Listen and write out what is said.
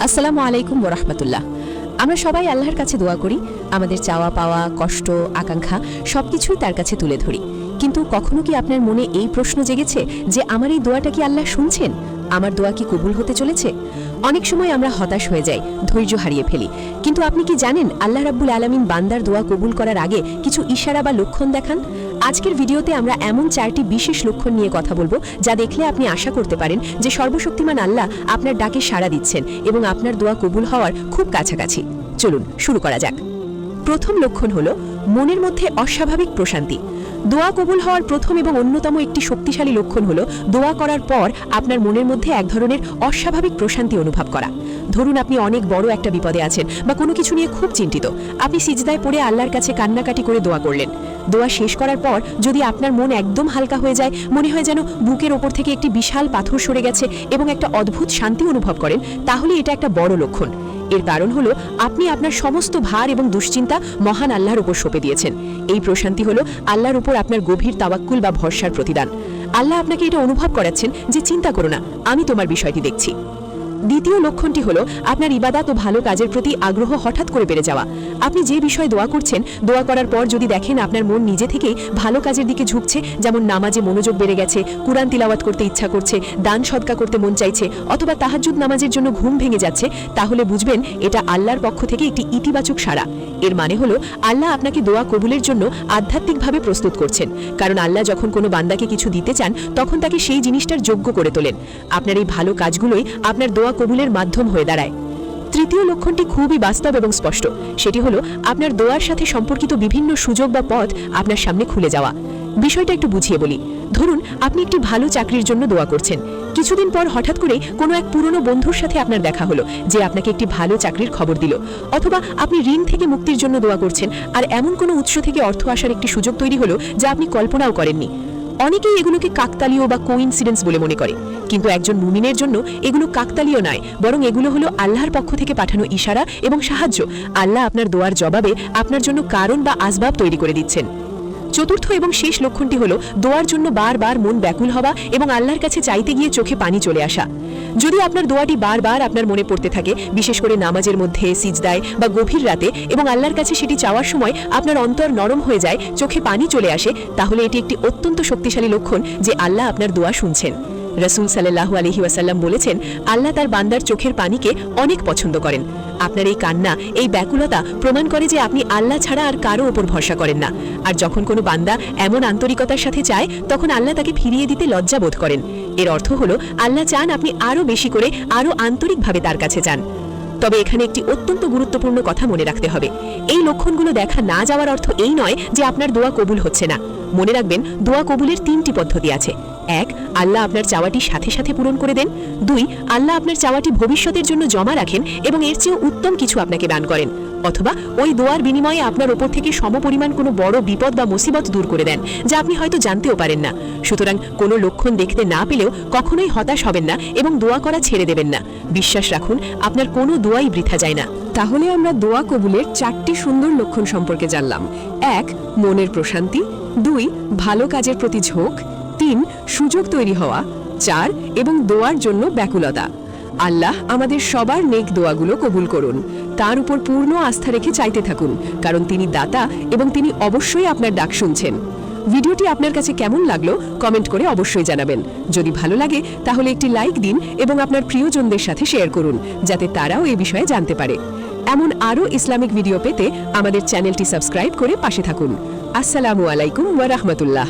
আসসালামু আলাইকুম ওয়া রাহমাতুল্লাহ। আমরা সবাই আল্লাহর কাছে দোয়া করি, আমাদের চাওয়া পাওয়া, কষ্ট, আকাঙ্ক্ষা সবকিছুই তার কাছে তুলে ধরি। কিন্তু কখনো কি আপনার মনে এই প্রশ্ন জেগেছে যে আমার এই দোয়াটা কি আল্লাহ শুনছেন? আমার দোয়া কি কবুল হতে চলেছে? অনেক সময় আমরা হতাশ হয়ে যাই, ধৈর্য হারিয়ে ফেলি। কিন্তু আপনি কি জানেন আল্লাহ রাব্বুল আলামিন বান্দার দোয়া কবুল করার আগে কিছু ইশারা বা লক্ষণ দেখান? আজকের ভিডিওতে আমরা এমন 4টি বিশেষ লক্ষণ নিয়ে কথা বলবো যা দেখলে আপনি আশা করতে পারেন যে সর্বশক্তিমান আল্লাহ আপনার ডাকে সাড়া দিচ্ছেন এবং আপনার দোয়া কবুল হওয়ার খুব কাছাকাছি। চলুন শুরু করা যাক। প্রথম লক্ষণ হলো মনের মধ্যে অস্বাভাবিক প্রশান্তি। দোয়া কবুল হওয়ার প্রথম এবং অন্যতম একটি শক্তিশালী লক্ষণ হলো দোয়া করার পর আপনার মনের মধ্যে এক ধরনের অস্বাভাবিক প্রশান্তি অনুভব করা। ধরুন আপনি অনেক বড় একটা বিপদে আছেন বা কোনো কিছু নিয়ে খুব চিন্তিত। আপনি সিজদায় পড়ে আল্লাহর কাছে কান্নাকাটি করে দোয়া করলেন। দোয়া শেষ করার পর যদি আপনার মন একদম হালকা হয়ে যায়, মনে হয় যেন বুকের ওপর থেকে একটি বিশাল পাথর সরে গেছে এবং একটা অদ্ভুত শান্তি অনুভব করেন, তাহলে এটা একটা বড় লক্ষণ। এর কারণ হলো আপনি আপনার সমস্ত ভার এবং দুশ্চিন্তা মহান আল্লাহর উপর সঁপে দিয়েছেন। এই প্রশান্তি হলো আল্লাহর উপর আপনার গভীর তাওয়াক্কুল বা ভরসার প্রতিদান। আল্লাহ আপনাকে এটা অনুভব করাচ্ছেন যে চিন্তা করো না, আমি তোমার বিষয়টি দেখছি। দ্বিতীয় লক্ষণটি হলো আপনার ইবাদত ও ভালো কাজের প্রতি আগ্রহ হঠাৎ করে বেড়ে যাওয়া। আপনি যে বিষয়ে দোয়া করছেন, দোয়া করার পর যদি দেখেন আপনার মন নিজে থেকেই ভালো কাজের দিকে ঝুঁকছে, যেমন নামাজে মনোযোগ বেড়ে গেছে, কুরআন তিলাওয়াত করতে ইচ্ছা করছে, দান সদকা করতে মন চাইছে, অথবা তাহাজ্জুদ নামাজের জন্য ঘুম ভেঙে যাচ্ছে, তাহলে বুঝবেন এটা আল্লাহর পক্ষ থেকে একটি ইতিবাচক সাড়া। এর মানে হলো আল্লাহ আপনাকে দোয়া কবুলের জন্য আধ্যাত্মিকভাবে প্রস্তুত করছেন। কারণ আল্লাহ যখন কোনো বান্দাকে কিছু দিতে চান তখন তাকে সেই জিনিসটার যোগ্য করে তোলেন। আপনার এই ভালো কাজগুলোই আপনার দোয়া কবুলের মাধ্যম হয়ে দাঁড়ায়। তৃতীয় লক্ষণটি খুবই বাস্তব এবং স্পষ্ট। সেটি হলো আপনার দোয়ার সাথে সম্পর্কিত বিভিন্ন সুযোগ বা পথ আপনার সামনে খুলে যাওয়া। বিষয়টা একটু বুঝিয়ে বলি। ধরুন আপনি একটি ভালো চাকরির জন্য দোয়া করছেন। কিছুদিন পর হঠাৎ করে কোনো এক পুরনো বন্ধুর সাথে আপনার দেখা হলো যে আপনাকে একটি ভালো চাকরির খবর দিল। অথবা আপনি ঋণ থেকে মুক্তির জন্য দোয়া করছেন আর এমন কোনো উৎস থেকে অর্থ আসার একটি সুযোগ তৈরি হলো যা আপনি কল্পনাও করেননি। অনেকেই এগুলোকে কাকতালীয় বা কোইন্সিডেন্স বলে মনে করে, কিন্তু একজন মুমিনের জন্য এগুলো কাকতালীয় নয়, বরং এগুলো হলো আল্লাহর পক্ষ থেকে পাঠানো ইশারা এবং সাহায্য। আল্লাহ আপনার দোয়ার জবাবে আপনার জন্য কারণ বা আসবাব তৈরি করে দিচ্ছেন। চতুর্থ এবং শেষ লক্ষণটি হলো দোয়ার জন্য বারবার মন ব্যাকুল হওয়া এবং আল্লাহর কাছে চাইতে গিয়ে চোখে পানি চলে আসা। যদি আপনার দোয়াটি বারবার আপনার মনে পড়তে থাকে, বিশেষ করে নামাজের মধ্যে, সিজদায় বা গভীর রাতে, এবং আল্লাহর কাছে সেটি চাওয়ার সময় আপনার অন্তর নরম হয়ে যায়, চোখে পানি চলে আসে, তাহলে এটি একটি অত্যন্ত শক্তিশালী লক্ষণ যে আল্লাহ আপনার দোয়া শুনছেন। রাসূল সাল্লাল্লাহু আলাইহি ওয়াসাল্লাম বলেছেন, আল্লাহ তার বান্দার চোখের পানিকে অনেক পছন্দ করেন। আপনার এই কান্না, এই ব্যাকুলতা প্রমাণ করে যে আপনি আল্লাহ ছাড়া আর কারো ওপর ভরসা করেন না। আর যখন কোনো বান্দা এমন আন্তরিকতার সাথে চায়, তখন আল্লাহ তাকে ফিরিয়ে দিতে লজ্জা বোধ করেন। এর অর্থ হলো আল্লাহ চান আপনি আরও বেশি করে, আরও আন্তরিকভাবে তার কাছে যান। তবে এখানে একটি অত্যন্ত গুরুত্বপূর্ণ কথা মনে রাখতে হবে। এই লক্ষণগুলো দেখা না যাওয়ার অর্থ এই নয় যে আপনার দোয়া কবুল হচ্ছে না। মনে রাখবেন, দোয়া কবুলের 3টি পদ্ধতি আছে। 1, আল্লাহ আপনার চাওয়াটি সাথে সাথে পূরণ করে দেন। 2, আল্লাহ আপনার চাওয়াটি ভবিষ্যতের জন্য জমা রাখেন এবং এর চেয়েও উত্তম কিছু আপনাকে দান করেন। অথবা ওই দোয়ার বিনিময়ে আপনার ওপর থেকে সমপরিমাণ কোনো বড় বিপদ বা মুসিবত দূর করে দেন, যা আপনি হয়তো জানতেও পারেন না। সুতরাং কোনো লক্ষণ দেখতে না পেলেও কখনোই হতাশ হবেন না এবং দোয়া করা ছেড়ে দেবেন না। বিশ্বাস রাখুন, আপনার কোনো দোয়াই বৃথা যায় না। তাহলে আমরা দোয়া কবুলের 4টি সুন্দর লক্ষণ সম্পর্কে জানলাম। 1, মনের প্রশান্তি। 2, ভালো কাজের প্রতি ঝোঁক। 3, সুযোগ তৈরি হওয়া। 4, এবং দোয়ার জন্য ব্যাকুলতা। আল্লাহ আমাদের সবার নেক দোয়াগুলো কবুল করুন। তার উপর পূর্ণ আস্থা রেখে চাইতে থাকুন, কারণ তিনি দাতা এবং তিনি অবশ্যই আপনার ডাক শুনছেন। ভিডিওটি আপনার কাছে কেমন লাগলো কমেন্ট করে অবশ্যই জানাবেন। যদি ভালো লাগে তাহলে একটি লাইক দিন এবং আপনার প্রিয়জনদের সাথে শেয়ার করুন, যাতে তারাও এই বিষয়ে জানতে পারে। এমন আরও ইসলামিক ভিডিও পেতে আমাদের চ্যানেলটি সাবস্ক্রাইব করে পাশে থাকুন। আসসালামু আলাইকুম ওয়া রাহমাতুল্লাহ।